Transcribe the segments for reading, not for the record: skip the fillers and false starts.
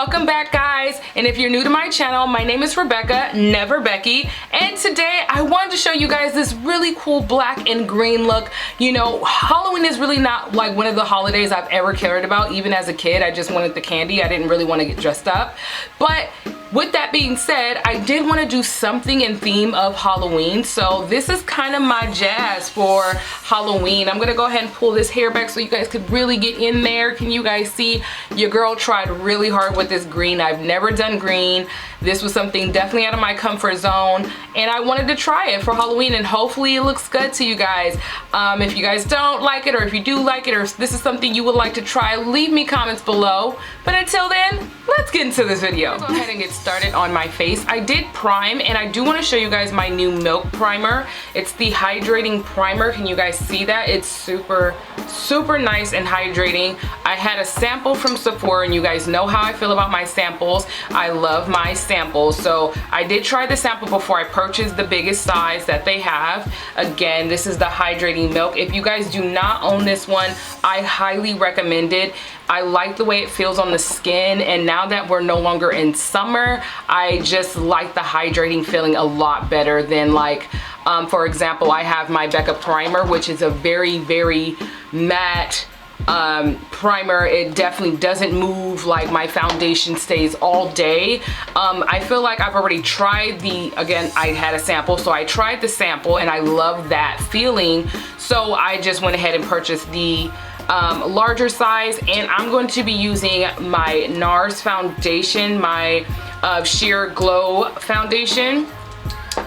Welcome back, guys, and if you're new to my channel, my name is Rebecca, never Becky, and today I wanted to show you guys this really cool black and green look. You know, Halloween is really not like one of the holidays I've ever cared about. Even as a kid, I just wanted the candy. I didn't really want to get dressed up. But with that being said, I did want to do something in theme of Halloween, so this is kind of my jazz for Halloween. I'm gonna go ahead and pull this hair back so you guys could really get in there. Can you guys see? Your girl tried really hard with this green. I've never done green. This was something definitely out of my comfort zone, and I wanted to try it for Halloween, and hopefully it looks good to you guys. If you guys don't like it, or if you do like it, or if this is something you would like to try, leave me comments below. But until then, let's get into this video. Go ahead and get started on my face. I did prime, and I do want to show you guys my new milk primer. It's the hydrating primer. Can you guys see that? It's super nice and hydrating. I had a sample from Sephora, and you guys know how I feel about my samples. I love my samples, so I did try the sample before I purchased the biggest size that they have. Again, this is the hydrating milk. If you guys do not own this one, I highly recommend it. I like the way it feels on the skin, and now that we're no longer in summer, I just like the hydrating feeling a lot better than like, for example, I have my Becca primer, which is a very matte primer. It definitely doesn't move. Like, my foundation stays all day. I feel like I've already tried again, I had a sample, so I tried the sample and I love that feeling, so I just went ahead and purchased the larger size, and I'm going to be using my NARS foundation, my Sheer Glow foundation.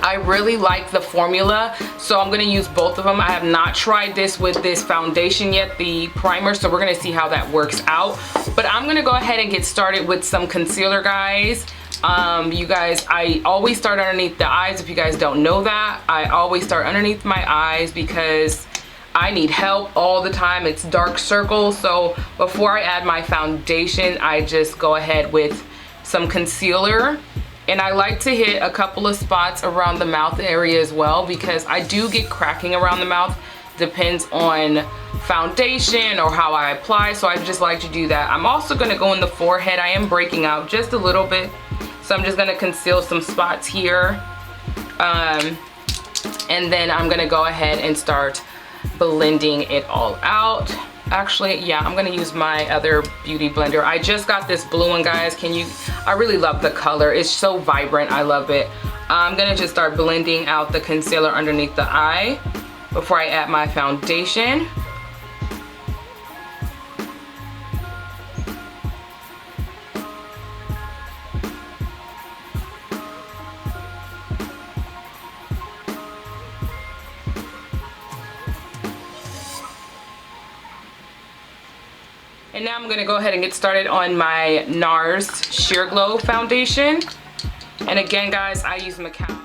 I really like the formula, so I'm going to use both of them. I have not tried this with this foundation yet, the primer, so we're going to see how that works out. But I'm going to go ahead and get started with some concealer, guys. You guys, I always start underneath the eyes. If you guys don't know that, I always start underneath my eyes because I need help all the time. It's dark circles, so before I add my foundation, I just go ahead with some concealer. And I like to hit a couple of spots around the mouth area as well, because I do get cracking around the mouth. Depends on foundation or how I apply, so I just like to do that. I'm also going to go in the forehead. I am breaking out just a little bit, so I'm just going to conceal some spots here. And then I'm going to go ahead and start blending it all out. Actually, yeah, I'm gonna use my other beauty blender. I just got this blue one, guys. I really love the color. It's so vibrant. I love it. I'm gonna just start blending out the concealer underneath the eye before I add my foundation. And now I'm going to go ahead and get started on my NARS Sheer Glow foundation. And again, guys, I use Macau.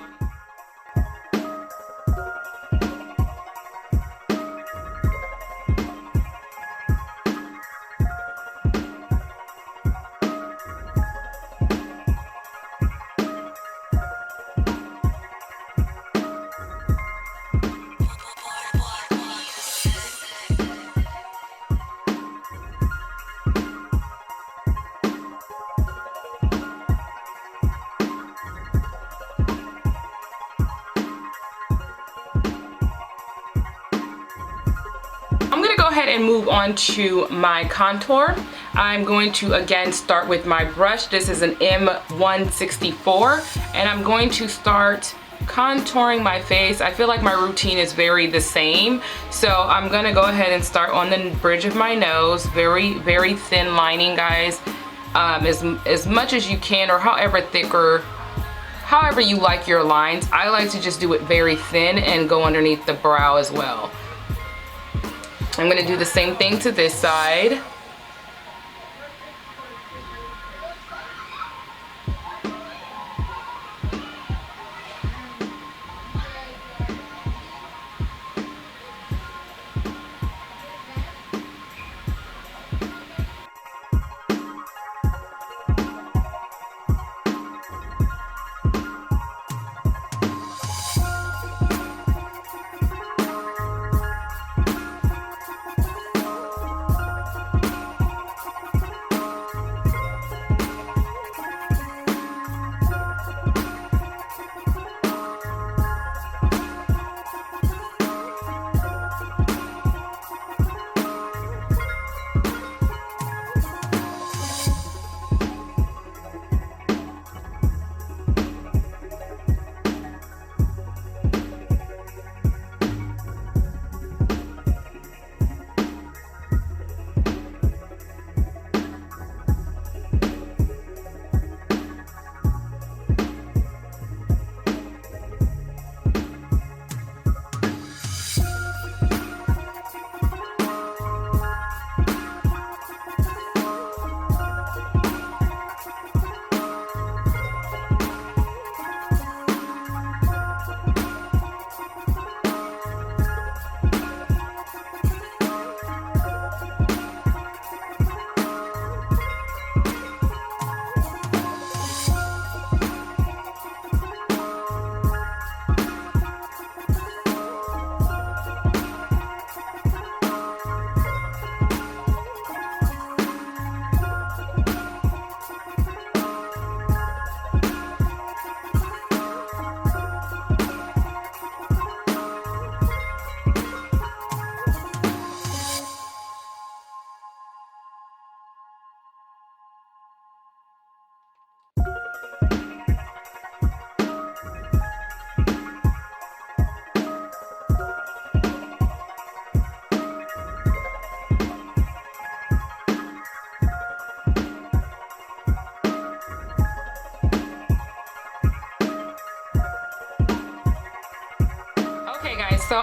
Ahead and move on to my contour. I'm going to again start with my brush. This is an M164, and I'm going to start contouring my face. I feel like my routine is very the same, so I'm gonna go ahead and start on the bridge of my nose. Very thin lining, guys, as much as you can, or however thick or however you like your lines. I like to just do it very thin and go underneath the brow as well. I'm going to do the same thing to this side.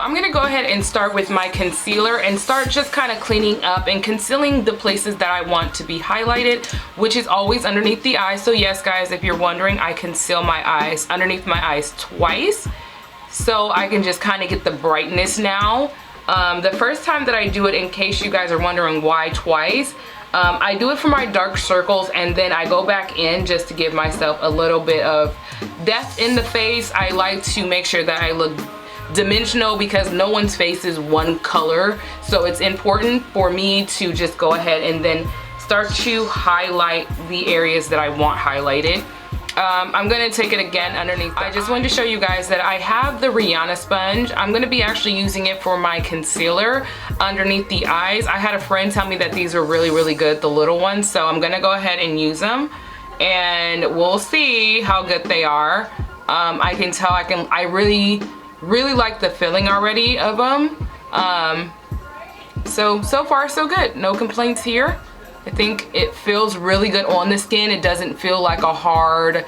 I'm gonna go ahead and start with my concealer and start just kind of cleaning up and concealing the places that I want to be highlighted, which is always underneath the eye. So yes guys, if you're wondering, I conceal my eyes underneath my eyes twice, so I can just kind of get the brightness now. The first time that I do it, in case you guys are wondering why twice, I do it for my dark circles, and then I go back in just to give myself a little bit of depth in the face. I like to make sure that I look dimensional because no one's face is one color, so it's important for me to just go ahead and then start to highlight the areas that I want highlighted. I'm gonna take it again underneath. I just wanted to show you guys that I have the Rihanna sponge. I'm gonna be actually using it for my concealer underneath the eyes. I had a friend tell me that these are really good, the little ones, so I'm gonna go ahead and use them and we'll see how good they are. I can tell I really like the feeling already of them. So far so good, no complaints here. I think it feels really good on the skin. It doesn't feel like a hard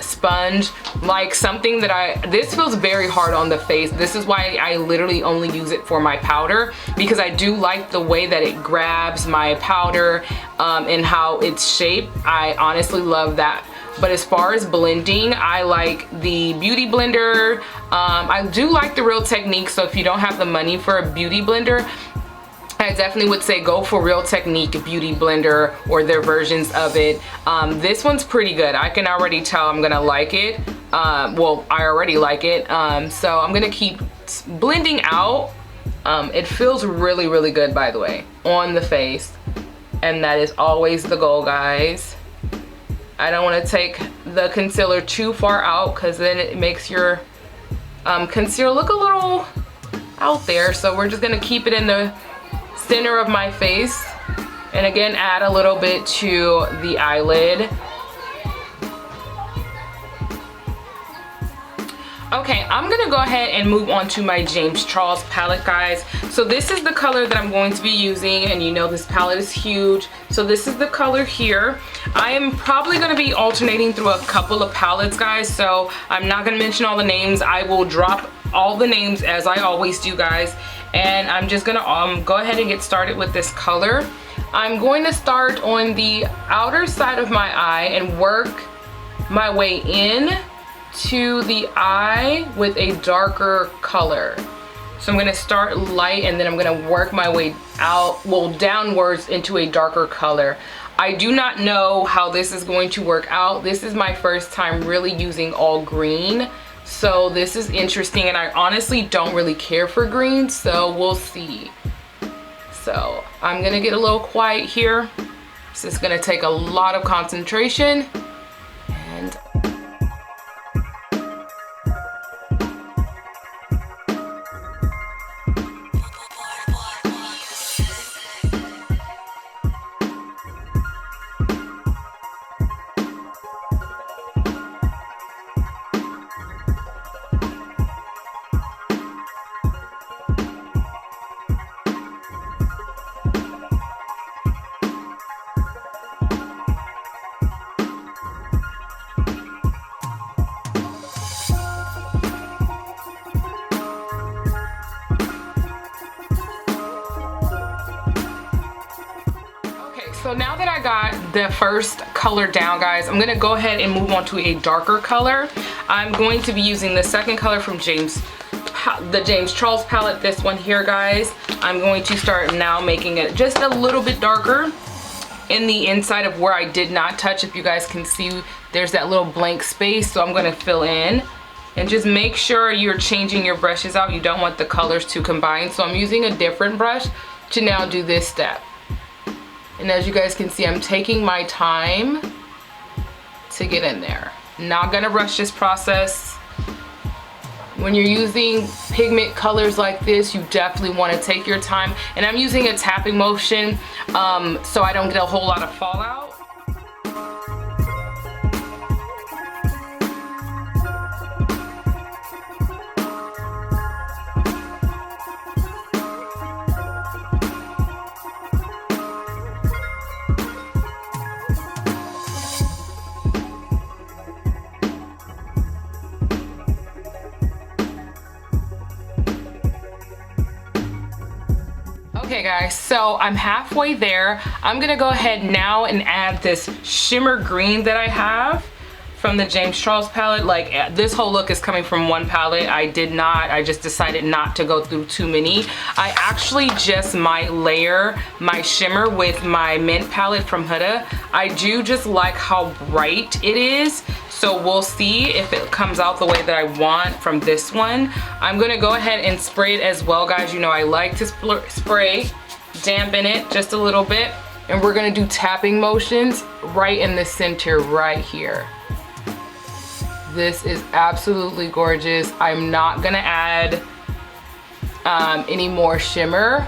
sponge, like something that this feels very hard on the face. This is why I literally only use it for my powder, because I do like the way that it grabs my powder and how it's shaped. I honestly love that. But as far as blending, I like the Beauty Blender. I do like the Real Technique, so if you don't have the money for a beauty blender, I definitely would say go for Real Technique Beauty Blender or their versions of it. This one's pretty good. I can already tell I'm gonna like it. Well, I already like it. So I'm gonna keep blending out. It feels really good, by the way, on the face. And that is always the goal, guys. I don't want to take the concealer too far out because then it makes your concealer look a little out there. So we're just gonna keep it in the center of my face, and again add a little bit to the eyelid. Okay, I'm gonna go ahead and move on to my James Charles palette, guys. So this is the color that I'm going to be using, and you know this palette is huge. So this is the color here. I am probably gonna be alternating through a couple of palettes, guys, so I'm not gonna mention all the names. I will drop all the names as I always do, guys. And I'm just gonna go ahead and get started with this color. I'm going to start on the outer side of my eye and work my way in to the eye with a darker color. So I'm gonna start light and then I'm gonna work my way out, well, downwards into a darker color. I do not know how this is going to work out. This is my first time really using all green. So this is interesting, and I honestly don't really care for green, so we'll see. So I'm gonna get a little quiet here. This is gonna take a lot of concentration. And so now that I got the first color down, guys, I'm gonna go ahead and move on to a darker color. I'm going to be using the second color from the James Charles palette, this one here, guys. I'm going to start now making it just a little bit darker in the inside of where I did not touch. If you guys can see, there's that little blank space, so I'm gonna fill in. And just make sure you're changing your brushes out. You don't want the colors to combine. So I'm using a different brush to now do this step. And as you guys can see, I'm taking my time to get in there. Not gonna rush this process. When you're using pigment colors like this, you definitely wanna take your time. And I'm using a tapping motion so I don't get a whole lot of fallout. Okay guys, so I'm halfway there. I'm gonna go ahead now and add this shimmer green that I have from the James Charles palette. Like this whole look is coming from one palette. I just decided not to go through too many. I actually just might layer my shimmer with my mint palette from Huda. I do just like how bright it is. So we'll see if it comes out the way that I want from this one. I'm gonna go ahead and spray it as well, guys. You know I like to spray, dampen it just a little bit. And we're gonna do tapping motions right in the center right here. This is absolutely gorgeous. I'm not gonna add any more shimmer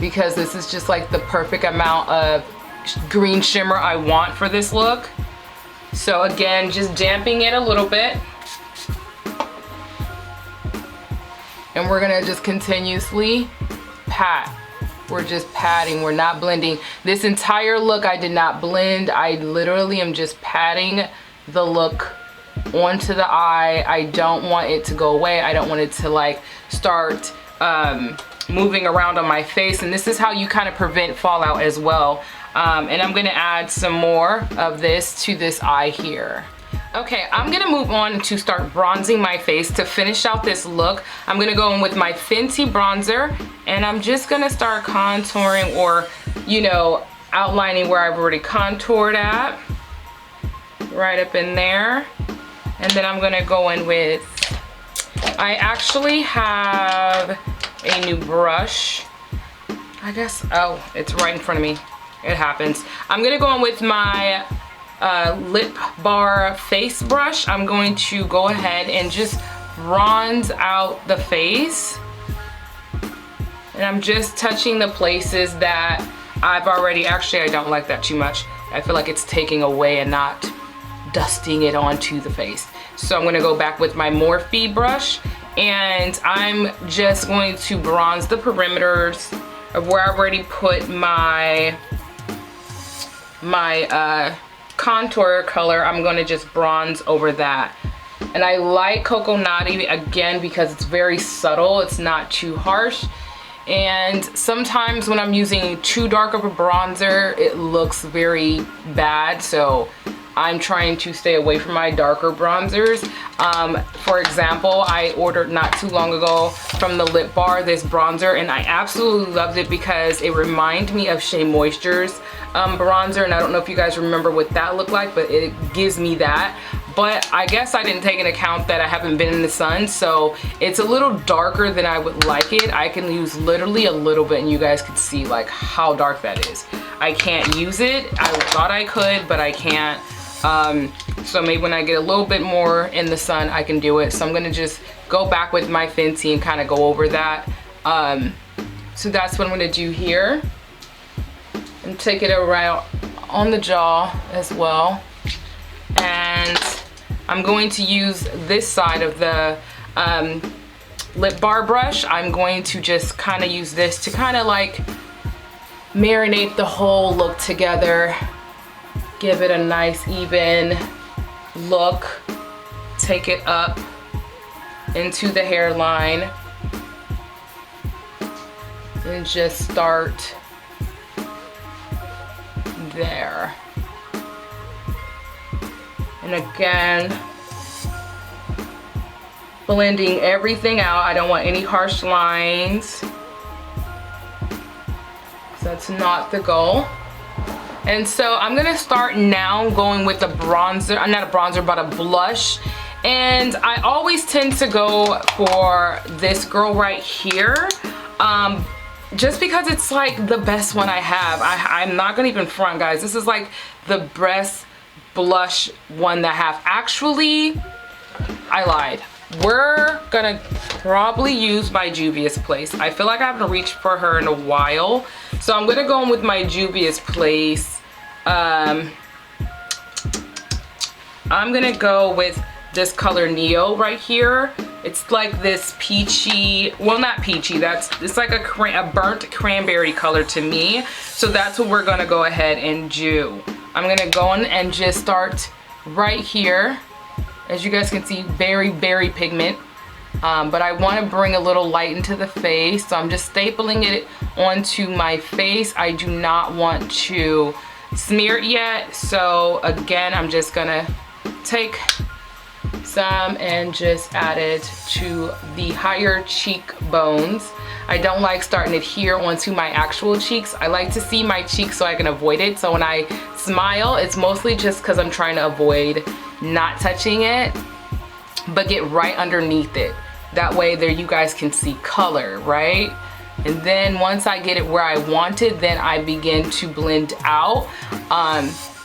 because this is just like the perfect amount of green shimmer I want for this look. So again, just damping it a little bit. And we're gonna just continuously pat. We're just patting, we're not blending. This entire look I did not blend. I literally am just patting the look onto the eye. I don't want it to go away. I don't want it to like start moving around on my face. And this is how you kind of prevent fallout as well. And I'm gonna add some more of this to this eye here. Okay, I'm gonna move on to start bronzing my face. To finish out this look, I'm gonna go in with my Fenty bronzer, and I'm just gonna start contouring, or, you know, outlining where I've already contoured at, right up in there. And then I'm gonna go in with, I actually have a new brush. I guess, oh, it's right in front of me. It happens. I'm gonna go in with my lip bar face brush. I'm going to go ahead and just bronze out the face. And I'm just touching the places that I've already, actually I don't like that too much. I feel like it's taking away and not dusting it onto the face. So I'm gonna go back with my Morphe brush, and I'm just going to bronze the perimeters of where I already put my contour color. I'm gonna just bronze over that. And I like Coconati again because it's very subtle, it's not too harsh. And sometimes when I'm using too dark of a bronzer, it looks very bad, so I'm trying to stay away from my darker bronzers. For example, I ordered not too long ago from the Lip Bar this bronzer, and I absolutely loved it because it reminded me of Shea Moisture's bronzer, and I don't know if you guys remember what that looked like, but it gives me that. But I guess I didn't take into account that I haven't been in the sun, so it's a little darker than I would like it. I can use literally a little bit, and you guys could see like how dark that is. I can't use it. I thought I could, but I can't. So maybe when I get a little bit more in the sun, I can do it. So I'm gonna just go back with my Fenty and kind of go over that. So that's what I'm gonna do here. And take it around on the jaw as well. And I'm going to use this side of the lip bar brush. I'm going to just kind of use this to kind of like marinate the whole look together. Give it a nice even look. Take it up into the hairline. And just start there. And again, blending everything out. I don't want any harsh lines. That's not the goal. And so I'm gonna start now going with a bronzer, not a bronzer, but a blush. And I always tend to go for this girl right here. Just because it's like the best one I have. I'm not gonna even front, guys. This is like the best blush one that I have. Actually, I lied. We're gonna probably use my Juvia's Place. I feel like I haven't reached for her in a while. So I'm gonna go in with my Juvia's Place. I'm gonna go with this color Neo right here. It's like this peachy, well not peachy, it's like a burnt cranberry color to me. So that's what we're gonna go ahead and do. I'm gonna go in and just start right here. As you guys can see, very, very pigment. but I want to bring a little light into the face, so I'm just stapling it onto my face. I do not want to smear it yet, so again, I'm just gonna take some and just add it to the higher cheekbones. I don't like starting it here onto my actual cheeks. I like to see my cheeks so I can avoid it. So when I smile, it's mostly just because I'm trying to avoid not touching it, but get right underneath it. That way there you guys can see color, right? And then once I get it where I want it, then I begin to blend out.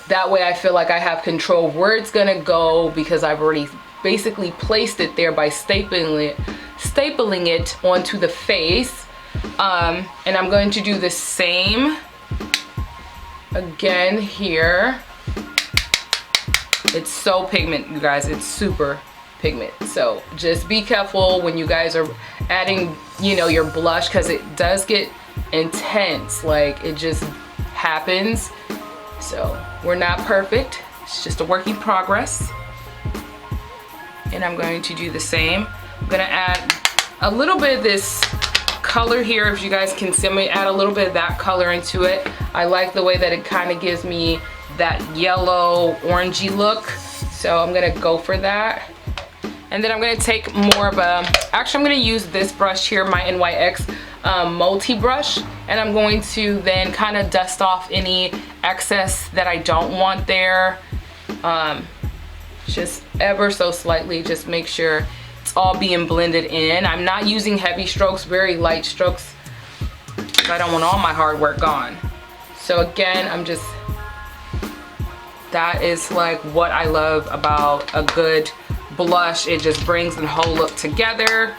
That way I feel like I have control of where it's gonna go, because I've already basically placed it there by stapling it onto the face. And I'm going to do the same again here. It's so pigment, you guys, it's super pigment. So just be careful when you guys are adding, you know, your blush, because it does get intense, like it just happens. So we're not perfect, it's just a work in progress. And I'm going to do the same. I'm gonna add a little bit of this color here, if you guys can see me, add a little bit of that color into it. I like the way that it kind of gives me that yellow orangey look, so I'm gonna go for that. And then I'm gonna take more of a, actually I'm gonna use this brush here, my NYX multi brush, and I'm going to then kind of dust off any excess that I don't want there. Just ever so slightly, just make sure it's all being blended in. I'm not using heavy strokes, very light strokes, because I don't want all my hard work gone. So again, I'm just, that is like what I love about a good blush. It just brings the whole look together.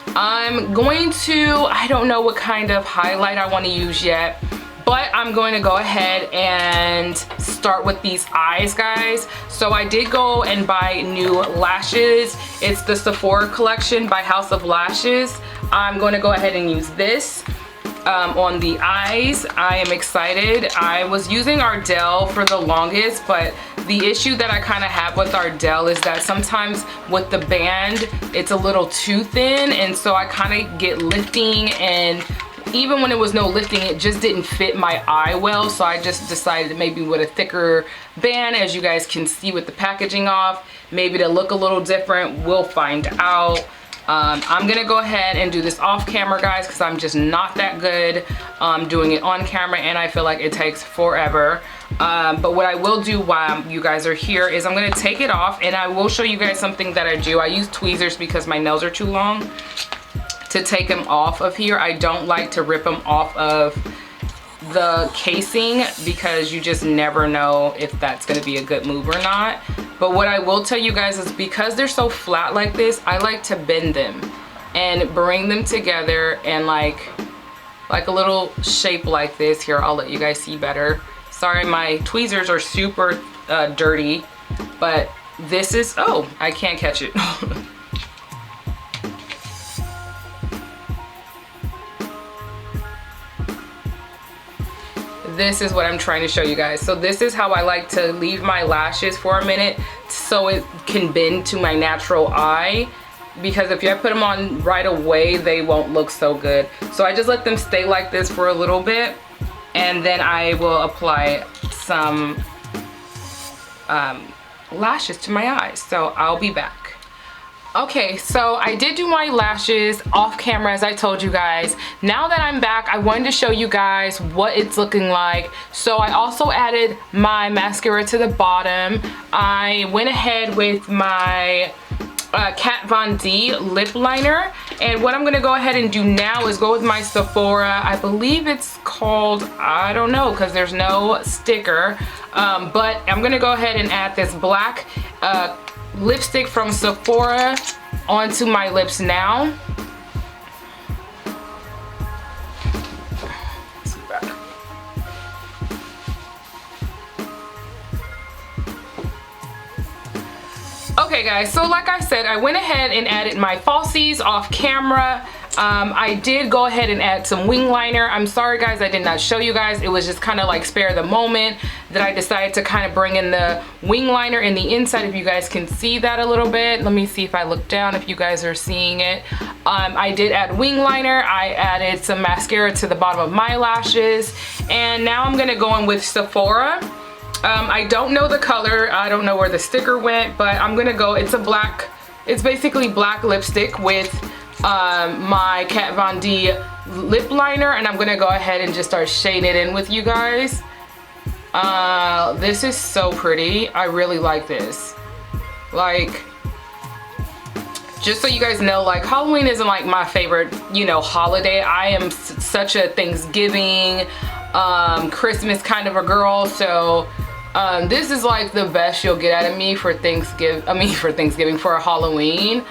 I'm going to, I don't know what kind of highlight I want to use yet, but I'm going to go ahead and start with these eyes, guys. So I did go and buy new lashes. It's the Sephora collection by House of Lashes. I'm going to go ahead and use this on the eyes. I am excited. I was using Ardell for the longest, but the issue that I kind of have with Ardell is that sometimes with the band, it's a little too thin, and so I kind of get lifting, and even when it was no lifting, it just didn't fit my eye well. So I just decided maybe with a thicker band, as you guys can see with the packaging off, maybe to look a little different. We'll find out. I'm gonna go ahead and do this off camera, guys, because I'm just not that good doing it on camera, and I feel like it takes forever. But what I will do while you guys are here is I'm gonna take it off, and I will show you guys something that I do. I use tweezers because my nails are too long to take them off of here. I don't like to rip them off of the casing, because you just never know if that's going to be a good move or not. But what I will tell you guys is, because they're so flat like this, I like to bend them and bring them together and like a little shape like this. Here, I'll let you guys see better. Sorry, my tweezers are super dirty, but this is, oh, I can't catch it. This is what I'm trying to show you guys. So this is how I like to leave my lashes for a minute, so it can bend to my natural eye, because if I put them on right away, they won't look so good. So I just let them stay like this for a little bit, and then I will apply some lashes to my eyes. So I'll be back. Okay, so I did do my lashes off camera, as I told you guys. Now that I'm back, I wanted to show you guys what it's looking like. So I also added my mascara to the bottom. I went ahead with my Kat Von D lip liner, and what I'm gonna go ahead and do now is go with my Sephora, I believe it's called, I don't know because there's no sticker, but I'm gonna go ahead and add this black lipstick from Sephora onto my lips now. Okay guys, so like I said, I went ahead and added my falsies off camera. I did go ahead and add some wing liner. I'm sorry guys, I did not show you guys. It was just kind of like spare the moment. that I decided to kind of bring in the wing liner in the inside, if you guys can see that a little bit. Let me see if I look down if you guys are seeing it. I did add wing liner. I added some mascara to the bottom of my lashes, and now I'm gonna go in with Sephora. I don't know the color, I don't know where the sticker went, but I'm gonna go, it's basically black lipstick with my Kat Von D lip liner, and I'm gonna go ahead and just start shading it in with you guys. This is so pretty. I really like this. Like, just so you guys know, like, Halloween isn't like my favorite, you know, holiday. I am such a Thanksgiving, Christmas kind of a girl, so this is like the best you'll get out of me for Thanksgiving, for Halloween.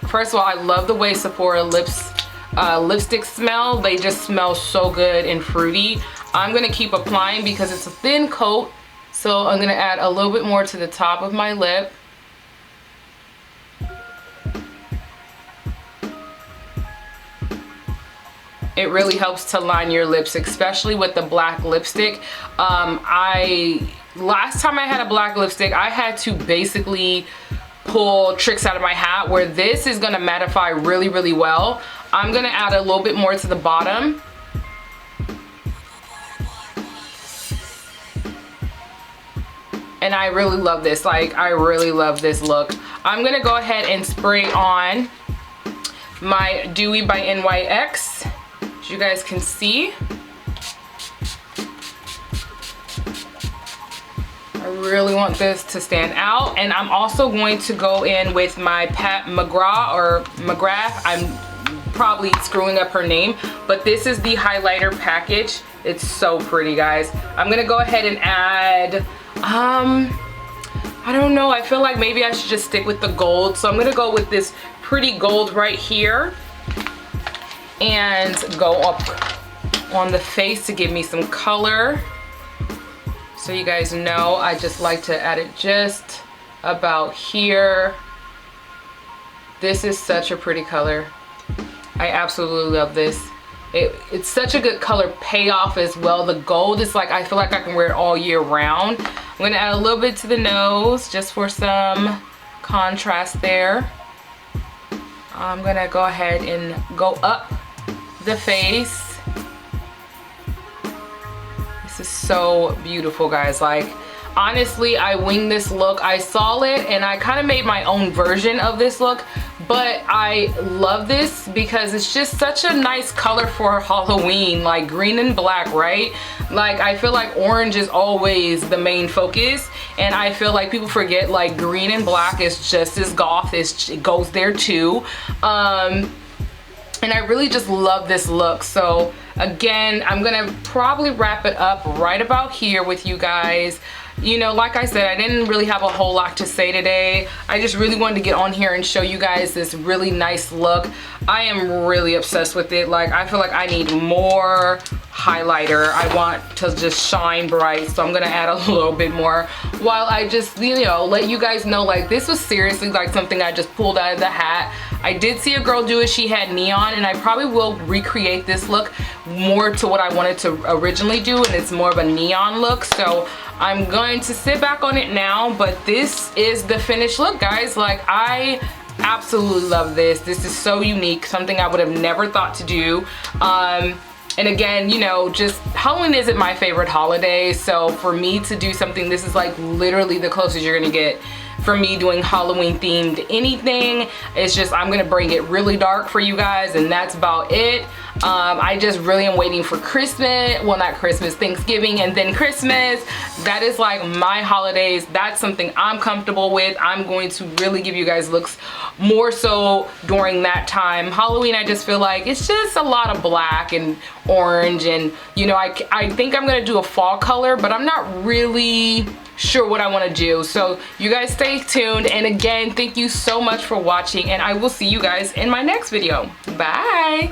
First of all, I love the way Sephora lipsticks smell. They just smell so good and fruity. I'm gonna keep applying because it's a thin coat, so I'm gonna add a little bit more to the top of my lip. It really helps to line your lips, especially with the black lipstick. Last time I had a black lipstick, I had to basically pull tricks out of my hat, where this is gonna mattify really, really well. I'm gonna add a little bit more to the bottom. And I really love this, like, I really love this look. I'm gonna go ahead and spray on my Dewy by NYX. As you guys can see, I really want this to stand out. And I'm also going to go in with my Pat McGrath. I'm probably screwing up her name, but this is the highlighter package. It's so pretty, guys. I'm gonna go ahead and add, I don't know, I feel like maybe I should just stick with the gold. So I'm gonna go with this pretty gold right here and go up on the face to give me some color. So you guys know, I just like to add it just about here. This is such a pretty color. I absolutely love this. It's such a good color payoff as well. The gold is like, I feel like I can wear it all year round. I'm gonna add a little bit to the nose just for some contrast there. I'm gonna go ahead and go up the face. This is so beautiful, guys. Like, honestly, I winged this look. I saw it and I kind of made my own version of this look, but I love this because it's just such a nice color for Halloween, like green and black, right? Like, I feel like orange is always the main focus, and I feel like people forget, like, green and black is just as goth, it goes there too. And I really just love this look. So again, I'm gonna probably wrap it up right about here with you guys. You know, like I said, I didn't really have a whole lot to say today. I just really wanted to get on here and show you guys this really nice look. I am really obsessed with it. Like, I feel like I need more highlighter. I want to just shine bright, so I'm gonna add a little bit more while I just, you know, let you guys know, like, this was seriously like something I just pulled out of the hat. I did see a girl do it. She had neon, and I probably will recreate this look more to what I wanted to originally do, and it's more of a neon look. So I'm going to sit back on it now, but this is the finished look, guys. Like, I absolutely love this. This is so unique, something I would have never thought to do. And again, you know, just Halloween isn't my favorite holiday, so for me to do something, this is like literally the closest you're gonna get for me doing Halloween themed anything. It's just, I'm gonna bring it really dark for you guys, and that's about it. I just really am waiting for Christmas, well, not Christmas, Thanksgiving, and then Christmas. That is like my holidays. That's something I'm comfortable with. I'm going to really give you guys looks more so during that time. Halloween, I just feel like it's just a lot of black and orange, and you know, I think I'm gonna do a fall color, but I'm not really sure what I want to do. So you guys stay tuned, and again, thank you so much for watching, and I will see you guys in my next video. Bye.